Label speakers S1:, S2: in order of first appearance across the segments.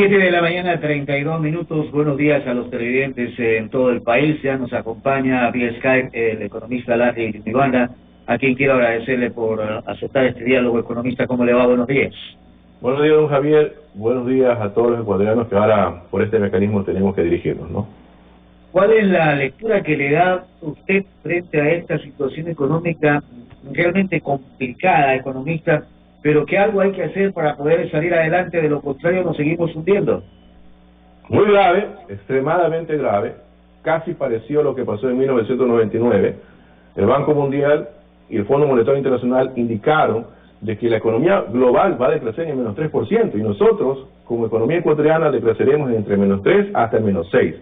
S1: 7 de la mañana, 32 minutos. Buenos días a los televidentes en todo el país. Ya nos acompaña vía Skype el economista Larry Miranda, a quien quiero agradecerle por aceptar este diálogo. Economista, ¿cómo le va? Buenos días.
S2: Buenos días, don Javier. Buenos días a todos los ecuatorianos que ahora por este mecanismo tenemos que dirigirnos, ¿no?
S1: ¿Cuál es la lectura que le da usted frente a esta situación económica realmente complicada, economista, pero que algo hay que hacer para poder salir adelante? De lo contrario nos seguimos hundiendo?
S2: Muy grave, extremadamente grave, casi parecido a lo que pasó en 1999. El Banco Mundial y el Fondo Monetario Internacional indicaron de que la economía global va a decrecer en el -3%, y nosotros, como economía ecuatoriana, decreceremos entre -3 hasta el -6.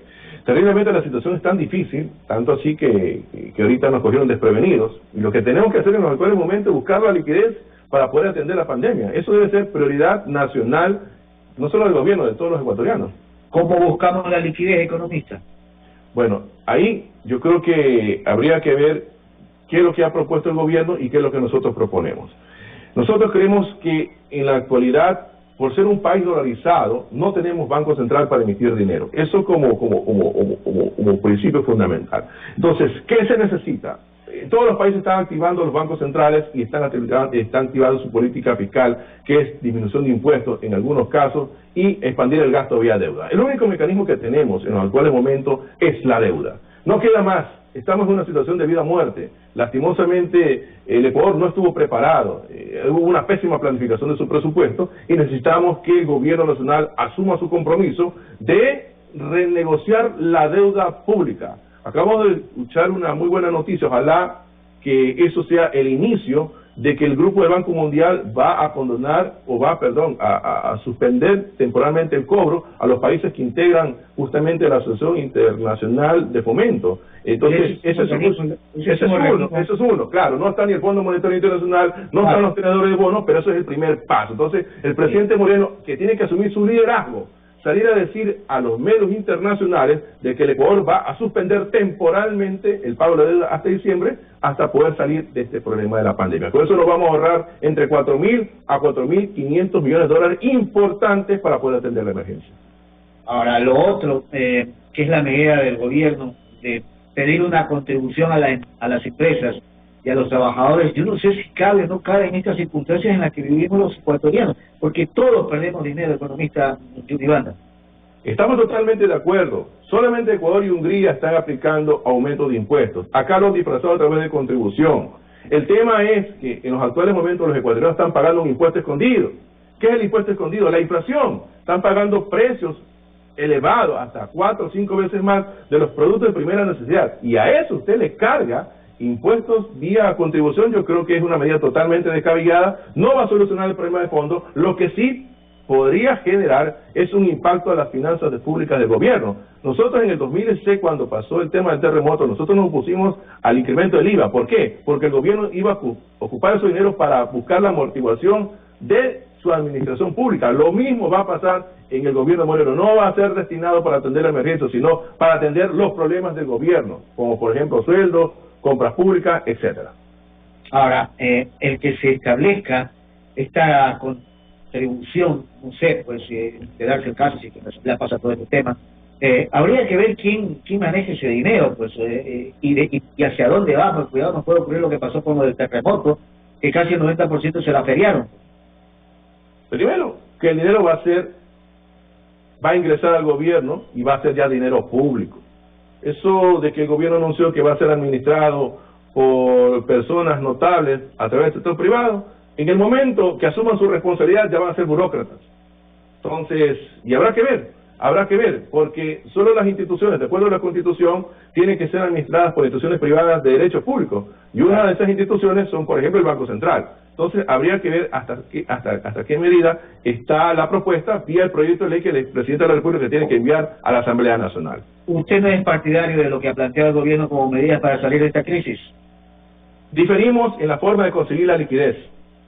S2: Terriblemente la situación es tan difícil, tanto así que ahorita nos cogieron desprevenidos, y lo que tenemos que hacer en los actuales momentos es buscar la liquidez para poder atender la pandemia. Eso debe ser prioridad nacional, no solo del gobierno, de todos los ecuatorianos.
S1: ¿Cómo buscamos la liquidez, economista?
S2: Bueno, ahí yo creo que habría que ver qué es lo que ha propuesto el gobierno y qué es lo que nosotros proponemos. Nosotros creemos que en la actualidad, por ser un país dolarizado, no tenemos banco central para emitir dinero. Eso como principio fundamental. Entonces, ¿qué se necesita? Todos los países están activando los bancos centrales y están activando su política fiscal, que es disminución de impuestos en algunos casos y expandir el gasto vía deuda. El único mecanismo que tenemos en los actuales momentos es la deuda. No queda más. Estamos en una situación de vida o muerte. Lastimosamente, el Ecuador no estuvo preparado. Hubo una pésima planificación de su presupuesto y necesitamos que el gobierno nacional asuma su compromiso de renegociar la deuda pública. Acabamos de escuchar una muy buena noticia. Ojalá que eso sea el inicio de que el Grupo del Banco Mundial va a condonar, o va, perdón, a suspender temporalmente el cobro a los países que integran justamente la Asociación Internacional de Fomento. Entonces, eso es uno. Claro, no está ni el Fondo Monetario Internacional, no están los tenedores de bonos, pero eso es el primer paso. Entonces, el presidente Moreno, que tiene que asumir su liderazgo, salir a decir a los medios internacionales de que el Ecuador va a suspender temporalmente el pago de la deuda hasta diciembre, hasta poder salir de este problema de la pandemia. Por eso nos vamos a ahorrar entre 4.000 a 4.500 millones de dólares importantes para poder atender la emergencia.
S1: Ahora, lo otro, que es la medida del gobierno de pedir una contribución a las empresas y a los trabajadores, yo no sé si cabe o no cabe en estas circunstancias en las que vivimos los ecuatorianos, porque todos perdemos dinero, economista Miranda.
S2: Estamos totalmente de acuerdo. Solamente Ecuador y Hungría están aplicando aumentos de impuestos. Acá lo han disfrazado a través de contribución. El tema es que en los actuales momentos los ecuatorianos están pagando un impuesto escondido. ¿Qué es el impuesto escondido? La inflación. Están pagando precios elevados, hasta 4 o 5 veces más de los productos de primera necesidad. Y a eso usted le carga impuestos vía contribución. Yo creo que es una medida totalmente descabellada. No va a solucionar el problema de fondo. Lo que sí podría generar es un impacto a las finanzas públicas del gobierno. Nosotros en el 2016, cuando pasó el tema del terremoto, nosotros nos opusimos al incremento del IVA. ¿Por qué? Porque el gobierno iba a ocupar esos dinero para buscar la amortiguación de su administración pública. Lo mismo va a pasar en el gobierno de Moreno. No va a ser destinado para atender la emergencia, sino para atender los problemas del gobierno, como por ejemplo sueldos, compras públicas, etcétera.
S1: Ahora, el que se establezca esta contribución, no sé, pues de darse el caso, si que ya pasa todo este tema, habría que ver quién maneja ese dinero, pues, y hacia dónde vamos. Cuidado, no puede ocurrir lo que pasó con lo del terremoto, que casi el 90% se la feriaron.
S2: Primero, que el dinero va a ingresar al gobierno y va a ser ya dinero público. Eso de que el gobierno anunció que va a ser administrado por personas notables a través del sector privado, en el momento que asuman su responsabilidad ya van a ser burócratas. Entonces, y habrá que ver, porque solo las instituciones, de acuerdo a la Constitución, tienen que ser administradas por instituciones privadas de derecho público, y una de esas instituciones son, por ejemplo, el Banco Central. Entonces, habría que ver hasta qué medida está la propuesta vía el proyecto de ley que el presidente de la República tiene que enviar a la Asamblea Nacional.
S1: ¿Usted no es partidario de lo que ha planteado el gobierno como medidas para salir de esta crisis?
S2: Diferimos en la forma de conseguir la liquidez.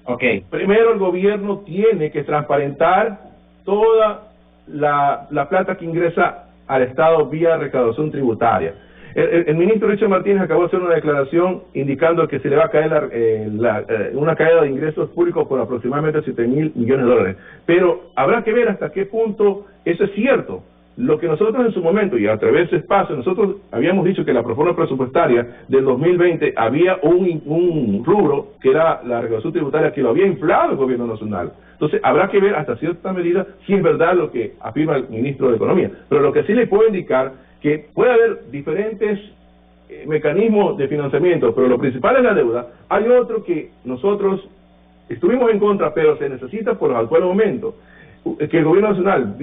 S1: Okay.
S2: Primero, el gobierno tiene que transparentar toda la plata que ingresa al Estado vía recaudación tributaria. El ministro Richard Martínez acabó de hacer una declaración indicando que se le va a caer una caída de ingresos públicos por aproximadamente 7.000 millones de dólares. Pero habrá que ver hasta qué punto eso es cierto. Lo que nosotros en su momento, y a través de espacio, nosotros habíamos dicho que la proforma presupuestaria del 2020 había un rubro que era la recaudación tributaria que lo había inflado el gobierno nacional. Entonces habrá que ver hasta cierta medida si es verdad lo que afirma el ministro de Economía. Pero lo que sí le puedo indicar que puede haber diferentes mecanismos de financiamiento, pero lo principal es la deuda. Hay otro que nosotros estuvimos en contra, pero se necesita por los actuales momentos, que el gobierno nacional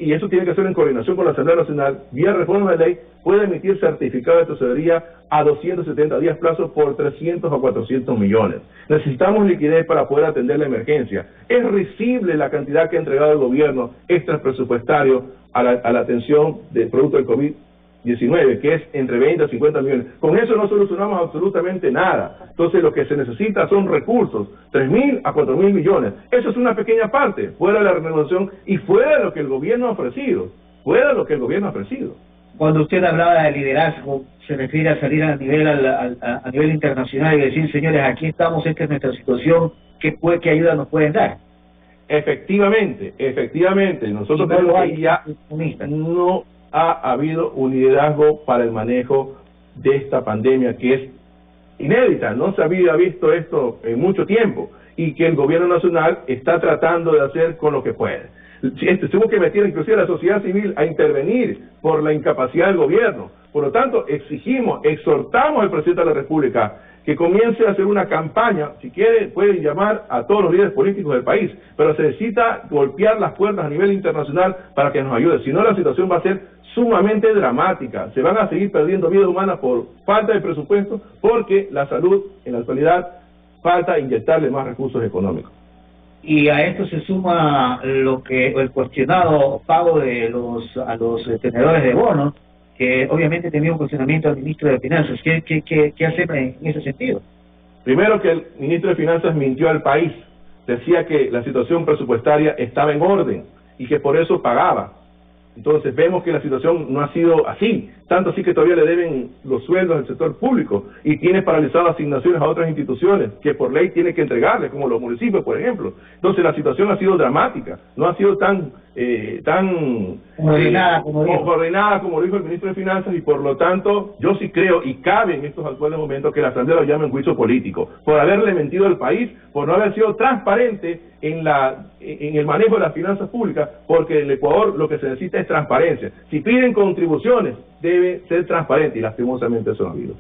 S2: y eso tiene que ser en coordinación con la Asamblea Nacional, vía reforma de ley, puede emitir certificado de tesorería a 270 días plazo por 300 a 400 millones. Necesitamos liquidez para poder atender la emergencia. Es risible la cantidad que ha entregado el gobierno extra presupuestario a la atención del producto del COVID-19, que es entre 20 a 50 millones. Con eso no solucionamos absolutamente nada. Entonces lo que se necesita son recursos, 3.000 a 4.000 millones. Eso es una pequeña parte, fuera de la renegociación y fuera de lo que el gobierno ha ofrecido.
S1: Cuando usted hablaba de liderazgo, se refiere a salir a nivel internacional y decir, señores, aquí estamos, esta es nuestra situación, ¿qué ayuda nos pueden dar?
S2: Efectivamente, nosotros tenemos que ya no ha habido un liderazgo para el manejo de esta pandemia que es inédita, no se había visto esto en mucho tiempo y que el gobierno nacional está tratando de hacer con lo que puede. Tuvo que meter inclusive a la sociedad civil a intervenir por la incapacidad del gobierno. Por lo tanto, exhortamos al presidente de la República que comience a hacer una campaña, si quiere pueden llamar a todos los líderes políticos del país, pero se necesita golpear las puertas a nivel internacional para que nos ayude, si no la situación va a ser sumamente dramática, se van a seguir perdiendo vidas humanas por falta de presupuesto, porque la salud en la actualidad falta inyectarle más recursos económicos.
S1: Y a esto se suma el cuestionado pago a los tenedores de bonos, que obviamente tenía un cuestionamiento al ministro de Finanzas. ¿Qué hacer en ese sentido?
S2: Primero, que el ministro de Finanzas mintió al país, decía que la situación presupuestaria estaba en orden y que por eso pagaba. Entonces vemos que la situación no ha sido así, tanto así que todavía le deben los sueldos al sector público y tiene paralizadas asignaciones a otras instituciones que por ley tiene que entregarles, como los municipios, por ejemplo. Entonces la situación ha sido dramática, no ha sido tan
S1: ordenada como
S2: dijo el ministro de Finanzas, y por lo tanto yo sí creo, y cabe en estos actuales momentos, que la Asamblea lo llame en juicio político, por haberle mentido al país, por no haber sido transparente en el manejo de las finanzas públicas, porque en el Ecuador lo que se necesita es transparencia. Si piden contribuciones, debe ser transparente, y lastimosamente eso no ha habido.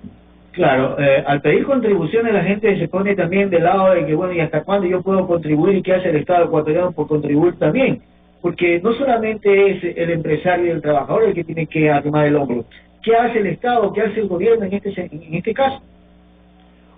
S1: Claro, al pedir contribuciones la gente se pone también del lado de que, bueno, ¿y hasta cuándo yo puedo contribuir y qué hace el Estado ecuatoriano por contribuir también? Porque no solamente es el empresario y el trabajador el que tiene que arrimar el hombro. ¿Qué hace el Estado? ¿Qué hace el gobierno en este caso?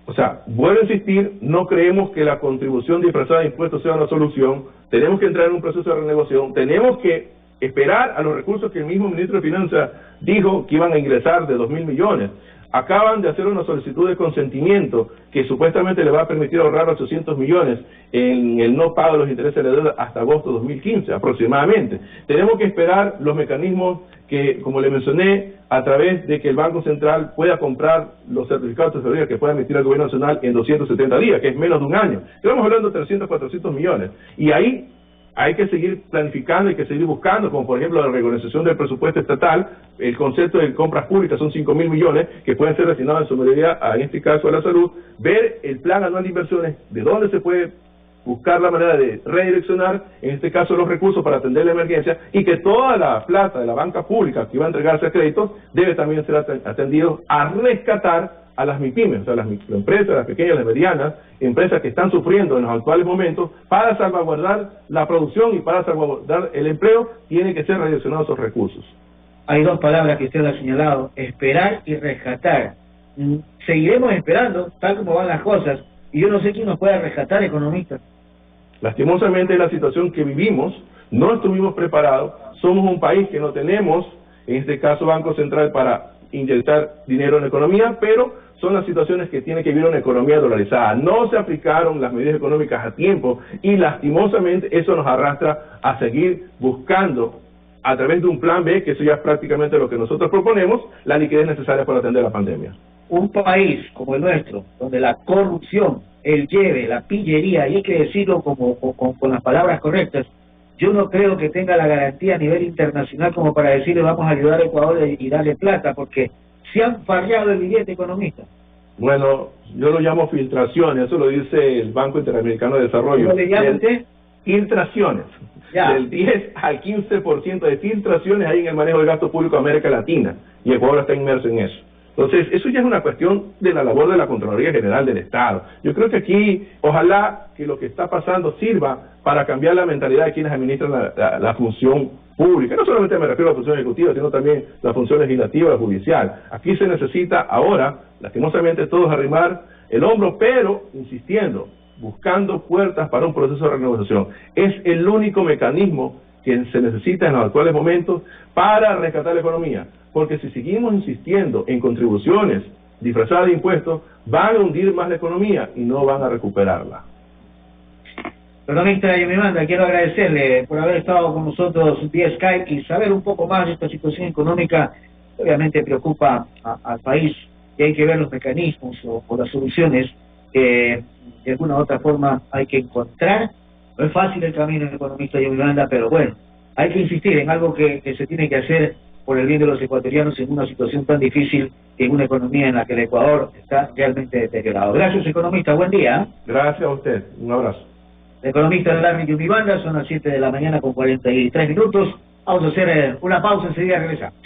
S2: O sea, vuelvo a insistir, no creemos que la contribución disfrazada de impuestos sea una solución. Tenemos que entrar en un proceso de renegociación, tenemos que esperar a los recursos que el mismo ministro de Finanzas dijo que iban a ingresar de 2.000 millones. Acaban de hacer una solicitud de consentimiento que supuestamente le va a permitir ahorrar 800 millones en el no pago de los intereses de la deuda hasta agosto de 2015 aproximadamente. Tenemos que esperar los mecanismos que, como le mencioné, a través de que el Banco Central pueda comprar los certificados de tesorería que pueda emitir el Gobierno Nacional en 270 días, que es menos de un año. Estamos hablando de 300, 400 millones. Y ahí hay que seguir planificando, hay que seguir buscando, como por ejemplo la regularización del presupuesto estatal, el concepto de compras públicas son 5.000 millones que pueden ser destinados en su mayoría, en este caso a la salud, ver el plan anual de inversiones, de dónde se puede buscar la manera de redireccionar, en este caso los recursos para atender la emergencia, y que toda la plata de la banca pública que va a entregarse a créditos debe también ser atendido a rescatar a las MIPYMES, o sea, las microempresas, las pequeñas, las medianas, empresas que están sufriendo en los actuales momentos, para salvaguardar la producción y para salvaguardar el empleo, tienen que ser redireccionados esos recursos.
S1: Hay dos palabras que usted ha señalado, esperar y rescatar. Seguiremos esperando, tal como van las cosas, y yo no sé quién nos puede rescatar, economista.
S2: Lastimosamente, la situación que vivimos, no estuvimos preparados, somos un país que no tenemos, en este caso, Banco Central para inyectar dinero en la economía, pero son las situaciones que tiene que vivir una economía dolarizada. No se aplicaron las medidas económicas a tiempo y lastimosamente eso nos arrastra a seguir buscando a través de un plan B, que eso ya es prácticamente lo que nosotros proponemos, la liquidez necesaria para atender la pandemia.
S1: Un país como el nuestro, donde la corrupción, el lleve, la pillería, y hay que decirlo con las palabras correctas, yo no creo que tenga la garantía a nivel internacional como para decirle vamos a ayudar a Ecuador y darle plata, porque se han farreado el billete, economista.
S2: Bueno, yo lo llamo filtraciones, eso lo dice el Banco Interamericano de Desarrollo.
S1: ¿Cómo le llama usted?
S2: Filtraciones. Ya. Del 10 al 15% de filtraciones hay en el manejo del gasto público de América Latina, y Ecuador está inmerso en eso. Entonces, eso ya es una cuestión de la labor de la Contraloría General del Estado. Yo creo que aquí, ojalá que lo que está pasando sirva para cambiar la mentalidad de quienes administran la función pública. No solamente me refiero a la función ejecutiva, sino también la función legislativa y judicial. Aquí se necesita ahora, lastimosamente, todos arrimar el hombro, pero insistiendo, buscando puertas para un proceso de renegociación. Es el único mecanismo que se necesita en los actuales momentos para rescatar la economía. Porque si seguimos insistiendo en contribuciones disfrazadas de impuestos, van a hundir más la economía y no van a recuperarla.
S1: Economista Yomimanda, quiero agradecerle por haber estado con nosotros vía Skype y saber un poco más de esta situación económica. Obviamente preocupa al país y hay que ver los mecanismos o las soluciones que de alguna u otra forma hay que encontrar. No es fácil el camino, economista Yomimanda, pero bueno, hay que insistir en algo que se tiene que hacer por el bien de los ecuatorianos en una situación tan difícil, en una economía en la que el Ecuador está realmente deteriorado. Gracias, economista. Buen día.
S2: Gracias a usted. Un abrazo.
S1: El economista de la Yomimanda, son las 7 de la mañana con 43 minutos. Vamos a hacer una pausa, enseguida regresamos.